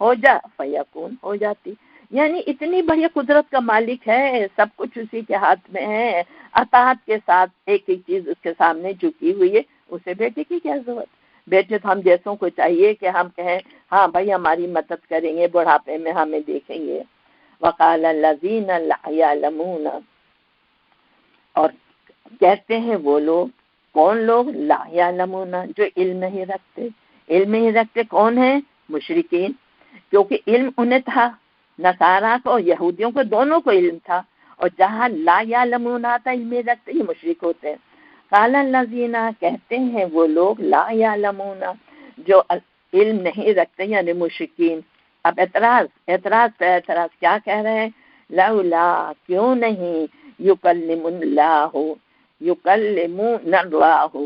ہو جا، فیکون ہو جاتی۔ یعنی اتنی بڑی قدرت کا مالک ہے، سب کچھ اسی کے ہاتھ میں ہے، اطاعت کے ساتھ ایک ایک چیز اس کے سامنے جھکی ہوئی ہے، اسے بیٹے کی کیا ضرورت؟ بیٹے تو ہم جیسوں کو چاہیے کہ ہم کہیں ہاں بھائی ہماری مدد کریں گے، بڑھاپے میں ہمیں دیکھیں گے۔ وقال الذین لا یعلمون، اور کہتے ہیں وہ لوگ، کون لوگ؟ لا یعلمون، جو علم نہیں رکھتے۔ علم نہیں رکھتے کون ہیں؟ مشرکین، کیونکہ علم انہیں تھا، نصارہ کو اور یہودیوں کو دونوں کو علم تھا، اور جہاں لا یعلمون آتا علم نہیں رکھتے، یہ مشرک ہوتے ہیں۔ قال الذین، کہتے ہیں وہ لوگ، لا یعلمون، جو علم نہیں رکھتے یعنی مشرکین۔ اب اعتراض پہ اعتراض، کیا کہہ رہے ہیں؟ لولا، کیوں نہیں، یکلم اللہ، یکلمون اللہ،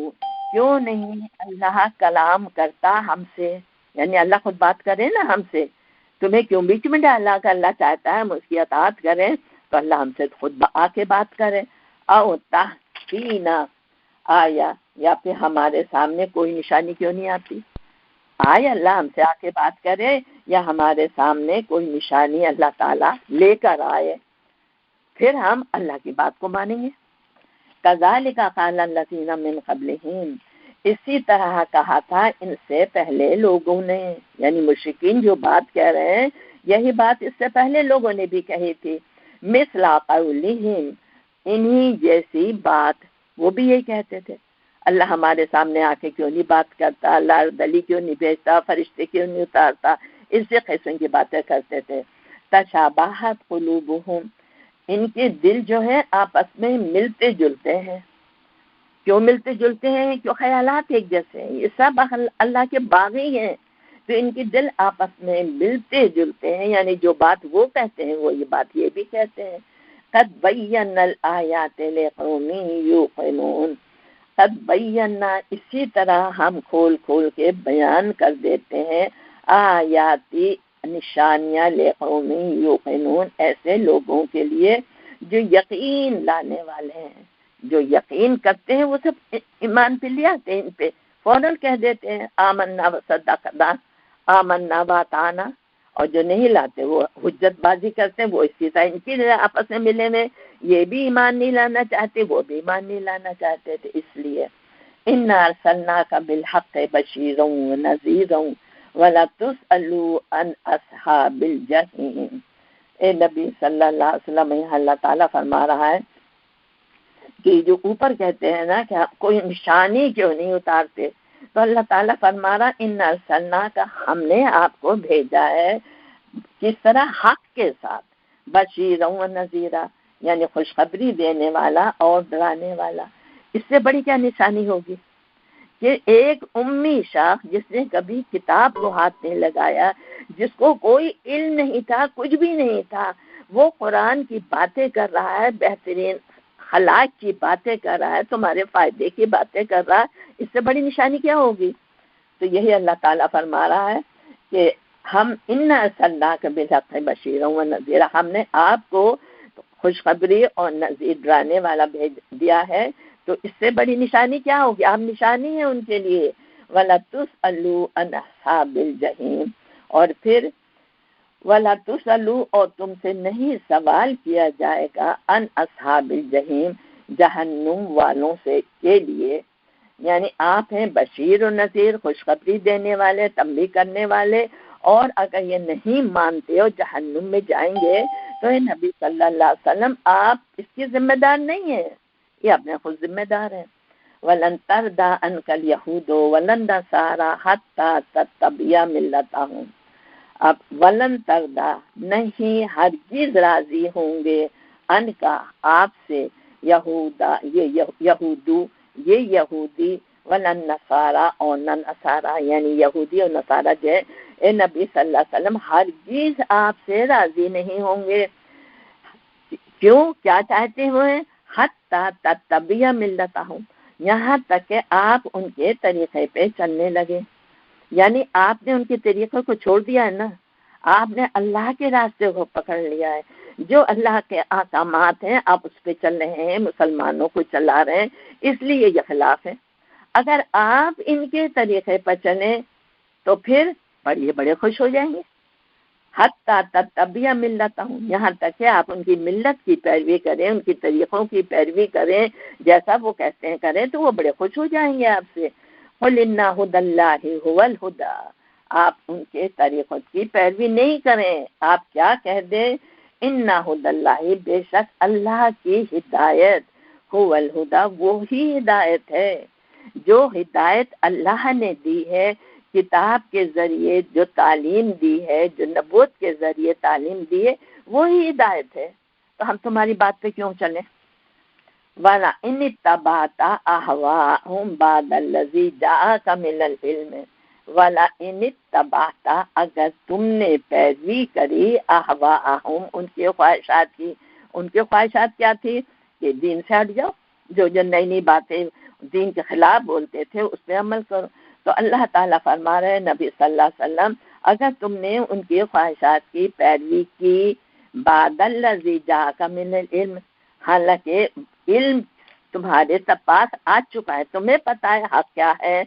کیوں نہیں اللہ کلام کرتا ہم سے، یعنی اللہ خود بات کرے نا ہم سے، تمہیں کیوں بیچ میں ڈالا؟ کہ اللہ چاہتا ہے ہم اس کی اطاعت کریں تو اللہ ہم سے خود آ کے بات کرے۔ او تحسینا، آیا یا پھر ہمارے سامنے کوئی نشانی کیوں نہیں آتی؟ آئے اللہ ہم سے آ کے بات کرے، یا ہمارے سامنے کوئی نشانی اللہ تعالیٰ لے کر آئے، پھر ہم اللہ کی بات کو مانیں گے۔ کذالک قال الذین من قبلہم، اسی طرح کہا تھا ان سے پہلے لوگوں نے، یعنی مشرکین جو بات کہہ رہے ہیں یہی بات اس سے پہلے لوگوں نے بھی کہی تھی۔ مثل قولہم، انہی جیسی بات، وہ بھی یہی کہتے تھے، اللہ ہمارے سامنے آ کے کیوں نہیں بات کرتا، اللہ دلی کیوں نہیں بھیجتا، فرشتے کیوں نہیں اتارتا، اسی قسم کی باتیں کرتے تھے۔ تشابہت قلوبہم، ان کے دل جو ہے آپس میں ملتے جلتے ہیں۔ کیوں ملتے جلتے ہیں؟ کیوں خیالات ایک جیسے ہیں، یہ سب اللہ کے باغی ہیں، تو ان کے دل آپس میں ملتے جلتے ہیں، یعنی جو بات وہ کہتے ہیں وہ یہ بات یہ بھی کہتے ہیں۔ قد بینا الآیات لقوم یوقنون، قد بینا، اسی طرح ہم کھول کھول کے بیان کر دیتے ہیں، آیاتی، نشانیاں، لقوم یوقنون، ایسے لوگوں کے لیے جو یقین لانے والے ہیں، جو یقین کرتے ہیں وہ سب ایمان پہ لے آتے ہیں، ان پہ فوراً کہہ دیتے ہیں آمنا وصدقنا، آمنا واتانا، اور جو نہیں لاتے وہ حجت بازی کرتے ہیں، وہ اسی طرح ان کی آپس میں ملے میں یہ بھی ایمان نہیں لانا چاہتے، وہ بھی ایمان نہیں لانا چاہتے تھے۔ اس لیے اِنَّا أَرْسَلْنَاكَ بِالْحَقِّ بَشِيرًا وَنَذِيرًا وَلَتُسْأَلُوا عَنْ أَصْحَابِ الْجَحِيمِ، اے نبی صلی اللہ علیہ وسلم، یہاں اللہ تعالیٰ فرما رہا ہے کہ جو اوپر کہتے ہیں نا کہ کوئی نشانی کیوں نہیں اتارتے، تو اللہ تعالیٰ فرما رہا اِنَّا أَرْسَلْنَاكَ، ہم نے آپ کو بھیجا ہے کس طرح؟ حق کے ساتھ، بشیرا و نذیرا، یعنی خوشخبری دینے والا اور ڈرانے والا۔ اس سے بڑی کیا نشانی ہوگی کہ ایک امی شخص جس نے کبھی کتاب کو ہاتھ نہیں لگایا، جس کو کوئی علم نہیں تھا، کچھ بھی نہیں تھا، وہ قرآن کی باتیں کر رہا ہے، بہترین خلاق کی باتیں کر رہا ہے، تمہارے فائدے کی باتیں کر رہا ہے، اس سے بڑی نشانی کیا ہوگی؟ تو یہی اللہ تعالیٰ فرما رہا ہے کہ ہم اِنَّا أَرْسَلْنَاكَ بِالْحَقِّ بَشِيرًا وَنَذِيرًا، ہم نے آپ کو خوشخبری اور نذیر ڈرانے والا بھیج دیا ہے، تو اس سے بڑی نشانی کیا ہوگی؟ آپ نشانی ہیں ان کے لیے۔ وَلَتُسْأَلُوا عَنْ أَصْحَابِ الْجَحِيمِ، اور پھر وَلَتُسْأَلُوا، اور تم سے نہیں سوال کیا جائے گا، عَنْ أَصْحَابِ الْجَحِيمِ، جہنم والوں سے کے لیے، یعنی آپ ہیں بشیر و نذیر، خوشخبری دینے والے، تنبیہ کرنے والے، اور اگر یہ نہیں مانتے اور جہنم میں جائیں گے تو اے نبی صلی اللہ علیہ وسلم آپ اس کی ذمہ دار نہیں ہیں، یہ اپنے خود ذمہ دار ہیں۔ وَلَن تَرْضَىٰ عَنْكَ الْيَهُودُ وَلَا النَّصَارَىٰ حَتَّىٰ تَتَّبِعَ مِلَّتَهُمْ، اب ولن تردا، نہیں ہرگز راضی ہوں گے، ان کا، آپ سے، یہودا، یہ یہودو، یہ یہودی، ولن نصارا، اور نہ نصارا، یعنی یہودی اور نصارا جو ہے اے نبی صلی اللہ علیہ وسلم ہرگز آپ سے راضی نہیں ہوں گے۔ کیوں؟ کیا چاہتے ہوئے؟ حتی تتبع ملتہم، یہاں تک کہ آپ ان کے طریقے پہ چلنے لگے، یعنی آپ نے ان کے طریقے کو چھوڑ دیا ہے نا، آپ نے اللہ کے راستے کو پکڑ لیا ہے، جو اللہ کے احکامات ہیں آپ اس پہ چل رہے ہیں، مسلمانوں کو چلا رہے ہیں، اس لیے یہ خلاف ہے۔ اگر آپ ان کے طریقے پر چلیں تو پھر بڑے خوش ہو جائیں گے۔ حتیٰ تتبع ملتہم، یہاں تک کہ آپ ان کی ملت کی پیروی کریں، ان کی طریقوں کی پیروی کریں، جیسا وہ کہتے ہیں کریں، تو وہ بڑے خوش ہو جائیں گے آپ سے۔ قل ان ھدی اللہ ھو الھدی، آپ ان کے طریقوں کی پیروی نہیں کریں، آپ کیا کہہ دیں، ان ھدی اللہ، بے شک اللہ کی ہدایت، ھو الھدی، وہی ہدایت ہے۔ جو ہدایت اللہ نے دی ہے کتاب کے ذریعے، جو تعلیم دی ہے، جو نبوت کے ذریعے تعلیم دی ہے، وہی ہدایت ہے، تو ہم تمہاری بات پہ کیوں چلیں؟ وَلَا إِنِ اتَّبَعْتَ أَهْوَاءَهُمْ بَعْدَ الَّذِي جَاءَكَ مِنَ الْعِلْمِ وَلَا إِنِ اتَّبَعْتَ، اگر تم نے پیروی کری أَهْوَاءَهُمْ، ان کی خواہشات کی۔ ان کی خواہشات کیا تھی؟ کہ دین سے ہٹ جاؤ، جو نئی باتیں دین کے خلاف بولتے تھے اس پہ عمل کرو۔ تو اللہ تعالیٰ فرما رہے ہیں نبی صلی اللہ علیہ وسلم، اگر تم نے ان کی خواہشات کی پیروی کی، بعد الذی جاءک من العلم، حالانکہ علم تمہارے پاس آ چکا ہے، تمہیں پتا ہے حق کیا ہے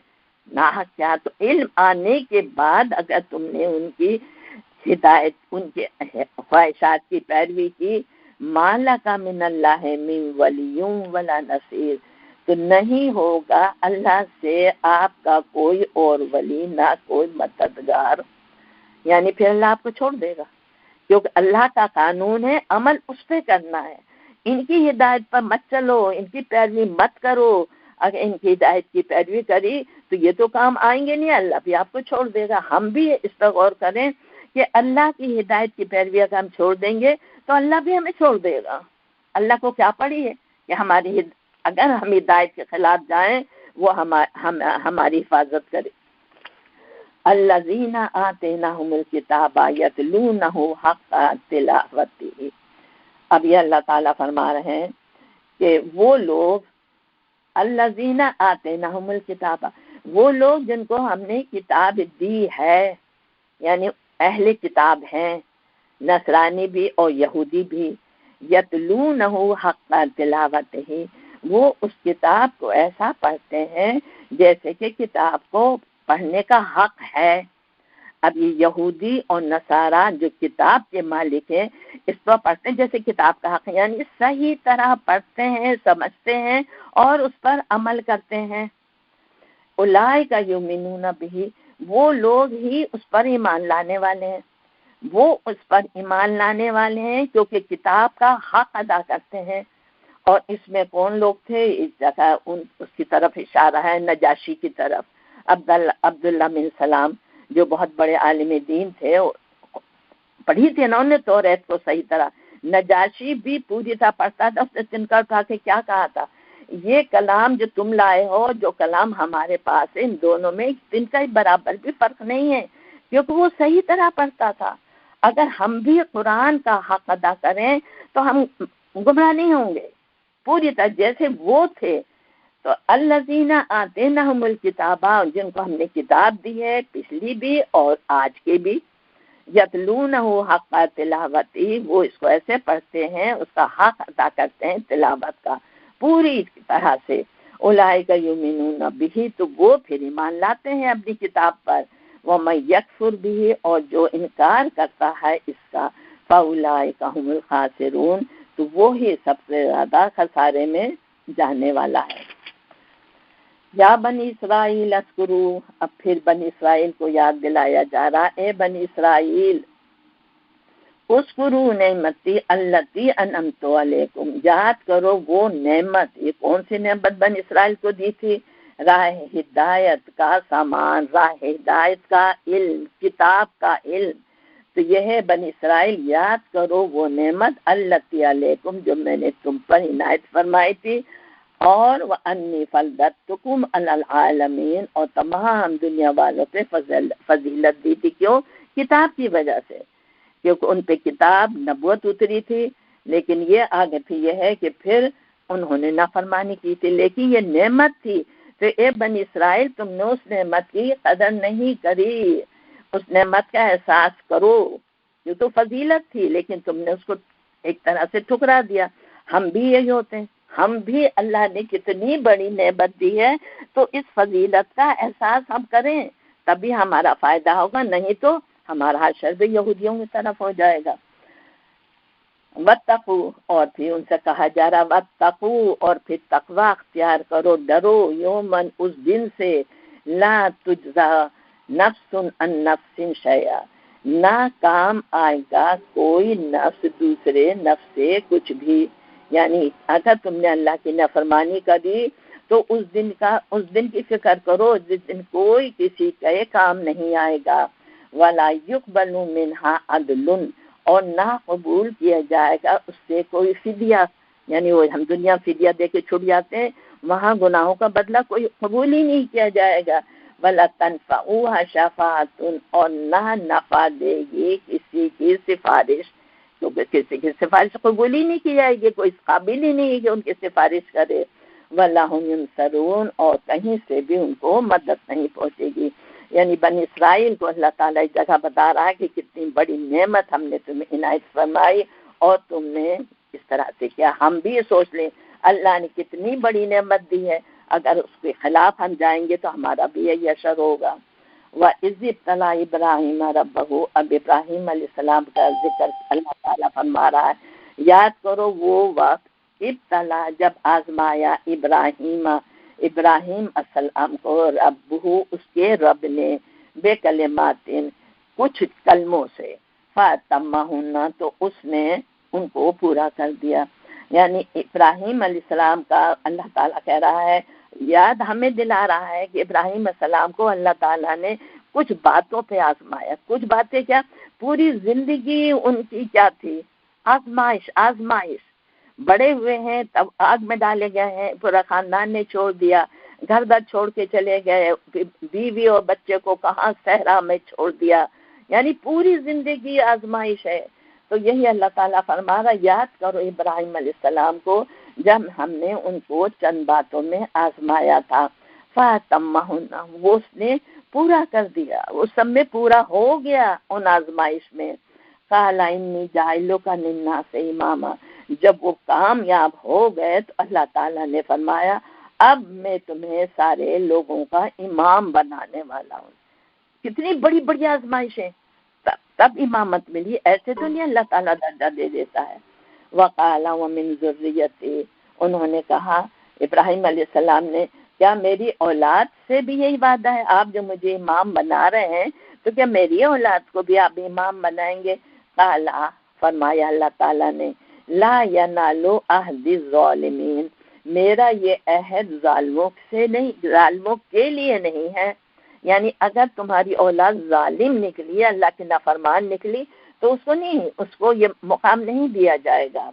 ناحق کیا، تو علم آنے کے بعد اگر تم نے ان کی ہدایت، ان کے خواہشات کی پیروی کی، ما لک من اللہ من ولی ولا نصیر، تو نہیں ہوگا اللہ سے آپ کا کوئی اور ولی، نہ کوئی مددگار، یعنی پھر اللہ آپ کو چھوڑ دے گا، کیونکہ اللہ کا قانون ہے عمل اس پہ کرنا ہے۔ ان کی ہدایت پر مت چلو، ان کی پیروی مت کرو، اگر ان کی ہدایت کی پیروی کری تو یہ تو کام آئیں گے نہیں، اللہ بھی آپ کو چھوڑ دے گا۔ ہم بھی اس پر غور کریں کہ اللہ کی ہدایت کی پیروی اگر ہم چھوڑ دیں گے تو اللہ بھی ہمیں چھوڑ دے گا۔ اللہ کو کیا پڑی ہے کہ اگر ہم ہدایت کے خلاف جائیں وہ ہماری حفاظت کرے۔ الذین آتیناہم الکتاب یتلونہ حق تلاوتہ، اب یہ اللہ تعالیٰ فرما رہے ہیں کہ وہ لوگ، الذین آتیناہم الکتاب، وہ لوگ جن کو ہم نے کتاب دی ہے، یعنی اہل کتاب ہیں، نصرانی بھی اور یہودی بھی، یتلونہ حق تلاوتہ، وہ اس کتاب کو ایسا پڑھتے ہیں جیسے کہ کتاب کو پڑھنے کا حق ہے۔ اب یہ یہودی اور نصارہ جو کتاب کے مالک ہیں اس کو پڑھتے ہیں جیسے کتاب کا حق ہے، یعنی صحیح طرح پڑھتے ہیں، سمجھتے ہیں اور اس پر عمل کرتے ہیں۔ اولئک یؤمنون بہ، وہ لوگ ہی اس پر ایمان لانے والے ہیں، وہ اس پر ایمان لانے والے ہیں کیونکہ کتاب کا حق ادا کرتے ہیں۔ اور اس میں کون لوگ تھے؟ اس جگہ اس کی طرف اشارہ ہے، نجاشی کی طرف، عبداللہ بن سلام جو بہت بڑے عالم دین تھے، پڑھی تھی انہوں نے توریت کو صحیح طرح، نجاشی بھی پوری طرح پڑھتا تھا، اس نے تنکا اٹھا کے کیا کہا تھا، یہ کلام جو تم لائے ہو، جو کلام ہمارے پاس ہے، ان دونوں میں تنکا برابر بھی فرق نہیں ہے، کیونکہ وہ صحیح طرح پڑھتا تھا۔ اگر ہم بھی قرآن کا حق ادا کریں تو ہم گمراہ نہیں ہوں گے پوری طرح جیسے وہ تھے۔ تو الذین آتیناہم الکتاب، جن کو ہم نے کتاب دی ہے پچھلی بھی اور آج کے بھی، یتلونہ حق تلاوتی، وہ اس کو ایسے پڑھتے ہیں، اس کا حق ادا کرتے ہیں تلاوت کا پوری طرح سے۔ اولئک یؤمنون بہ، تو وہ پھر ایمان لاتے ہیں اپنی کتاب پر۔ ومن یکفر بہ، اور جو انکار کرتا ہے اس کا، فاولئک ھم الخاسرون، تو وہی سب سے زیادہ خسارے میں جانے والا ہے۔ یا بنی اسرائیل اذکروا، اب پھر بنی اسرائیل کو یاد دلایا جا رہا، اے بنی اسرائیل اذکروا نعمتی التی انعمت علیکم، یاد کرو وہ نعمت، یہ کون سی نعمت بنی اسرائیل کو دی تھی؟ راہ ہدایت کا سامان، راہ ہدایت کا علم، کتاب کا علم، تو یہ ہے بنی اسرائیل یاد کرو وہ نعمت التی علیکم جو میں نے تم پر عنایت فرمائی تھی، اور وَأَنِّي فَضَّلْتُكُمْ عَلَى الْعَالَمِينَ، اور تمام دنیا والوں پہ فضیلت دی تھی۔ کیوں؟ کتاب کی وجہ سے، کیونکہ ان پہ کتاب نبوت اتری تھی، لیکن یہ آگے پھر یہ ہے کہ پھر انہوں نے نافرمانی کی تھی، لیکن یہ نعمت تھی، تو اے بنی اسرائیل تم نے اس نعمت کی قدر نہیں کری، اس نعمت کا احساس کرو، یہ تو فضیلت تھی لیکن تم نے اس کو ایک طرح سے ٹھکرا دیا۔ ہم بھی یہی ہوتے ہیں، ہم بھی اللہ نے کتنی بڑی نعمت دی ہے تو اس فضیلت کا احساس ہم کریں، تبھی ہمارا فائدہ ہوگا، نہیں تو ہمارا حشر بھی یہودیوں کی طرف ہو جائے گا۔ وَاتَّقُوا، اور پھر ان سے کہا جا رہا وَاتَّقُوا، اور پھر تقوی اختیار کرو، ڈرو، یومن، اس دن سے، لا تجزا نفس عن نفس شیئا، نہ کام آئے گا کوئی نفس دوسرے نفس سے کچھ بھی، یعنی اگر تم نے اللہ کی نافرمانی کری تو اس دن کی فکر کرو جس دن کوئی کسی کا کام نہیں آئے گا، وَلَا يُقْبَلُ مِنْهَا عَدْلٌ، اور نہ قبول کیا جائے گا اس سے کوئی فدیہ، یعنی وہ ہم دنیا فدیہ دے کے چھوٹ جاتے ہیں، وہاں گناہوں کا بدلہ کوئی قبول ہی نہیں کیا جائے گا۔ وَلَا تَنْفَعُهَا شَفَاعَةٌ، اور نہ نفع دے گی کسی کی سفارش، کیونکہ کسی کی سفارش قبول ہی نہیں کی جائے گی، کوئی اس قابل ہی نہیں ہے کہ ان کی سفارش کرے۔ وَلَا هُمْ يُنصَرُونَ، اور کہیں سے بھی ان کو مدد نہیں پہنچے گی۔ یعنی بنی اسرائیل کو اللہ تعالیٰ ایک جگہ بتا رہا ہے کہ کتنی بڑی نعمت ہم نے تمہیں عنایت فرمائی اور تم نے اس طرح سے کیا۔ ہم بھی یہ سوچ لیں اللہ نے کتنی بڑی نعمت دی ہے، اگر اس کے خلاف ہم جائیں گے تو ہمارا بھی یہی اثر ہوگا۔ وَإِذِ ابْتَلَىٰ إِبْرَاهِيمَ رَبَّهُ، اب ابراہیم علیہ السلام کا ذکر اللہ تعالیٰ فرما رہا ہے، یاد کرو وہ وقت ابتلا جب آزمایا ابراہیم السلام کو، ربہ اس کے رب نے، بے کلمات کچھ کلموں سے، فاتمہن تو اس نے ان کو پورا کر دیا۔ یعنی ابراہیم علیہ السلام کا اللہ تعالیٰ کہہ رہا ہے، یاد ہمیں دلا رہا ہے کہ ابراہیم علیہ السلام کو اللہ تعالیٰ نے کچھ باتوں پہ آزمایا۔ کچھ باتیں کیا؟ پوری زندگی ان کی کیا تھی؟ آزمائش۔ بڑے ہوئے ہیں تب آگ میں ڈالے گئے ہیں، پورا خاندان نے چھوڑ دیا، گھر در چھوڑ کے چلے گئے، بیوی اور بچے کو کہاں صحرا میں چھوڑ دیا، یعنی پوری زندگی آزمائش ہے۔ تو یہی اللہ تعالیٰ فرما رہا، یاد کرو ابراہیم علیہ السلام کو جب ہم نے ان کو چند باتوں میں آزمایا تھا، فاتمہن وہ اس نے پورا کر دیا، وہ سب میں پورا ہو گیا ان آزمائش میں۔ قال انی جاعلک للناس اماما، جب وہ کامیاب ہو گئے تو اللہ تعالیٰ نے فرمایا اب میں تمہیں سارے لوگوں کا امام بنانے والا ہوں۔ کتنی بڑی بڑی آزمائشیں، تب امامت ملی، ایسے تو نہیں اللہ تعالیٰ درجہ دے دیتا ہے۔ وقال ومن ذریتی، انہوں نے کہا ابراہیم علیہ السلام نے، کیا میری اولاد سے بھی یہی وعدہ ہے؟ آپ جو مجھے امام بنا رہے ہیں تو کیا میری اولاد کو بھی آپ امام بنائیں گے؟ قال، فرمایا اللہ تعالیٰ نے، لا ینال عہد الظالمین، میرا یہ عہد ظالموں سے نہیں، ظالموں کے لیے نہیں ہے۔ یعنی اگر تمہاری اولاد ظالم نکلی، اللہ کی نافرمان نکلی، تو اس کو یہ مقام نہیں دیا جائے گا۔